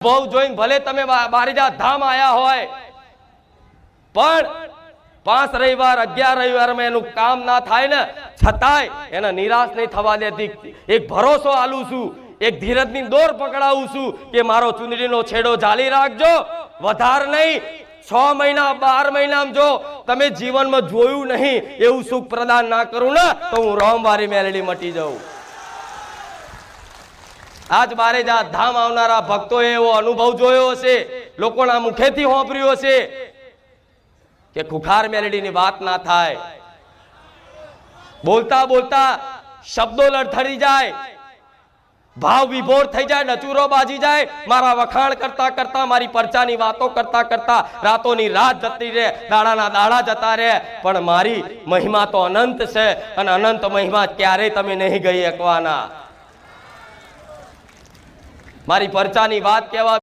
બહુ જોઈને ભલે તમે બારીજા ધામ આયા હોય પણ 5 રવિવાર 11 રવિવારમાં એનું કામ ના થાય ને છતાંય એને નિરાશ નહીં થવા દેતી। એક ભરોસો આલું છું, એક ધીરજની દોર પકડાવું છું કે મારો ચુંદડીનો છેડો જાળી રાખજો, વધાર નહીં। 6 મહિના 12 મહિનામાં જો તમે જીવનમાં જોયું નહીં એવું સુખ પ્રદાન ના કરું ને તો હું રોમવારી મેલડી મટી જાઉં। आज बारेजा धाम आवनारा भक्तों एवो अनुभव जोयो हशे, लोकोना मुखेथी होंभळ्युं हशे के खुखार मेलडी नी वात ना थाय। बोलता बोलता शब्दों लड़थड़ी जाए, भाव विभोर थई जाए, नचूरो बाजी जाए। मारा वखाण करता करता, मारी परचानी वातो करता करता रातोनी रात जती रहे, दाड़ाना दाड़ा जता रहे, पण मारी महिमा तो अनंत छे अने अनंत महिमा क्यारेय तमे नहीं गई शकवाना। मारी परचानी बात कहवा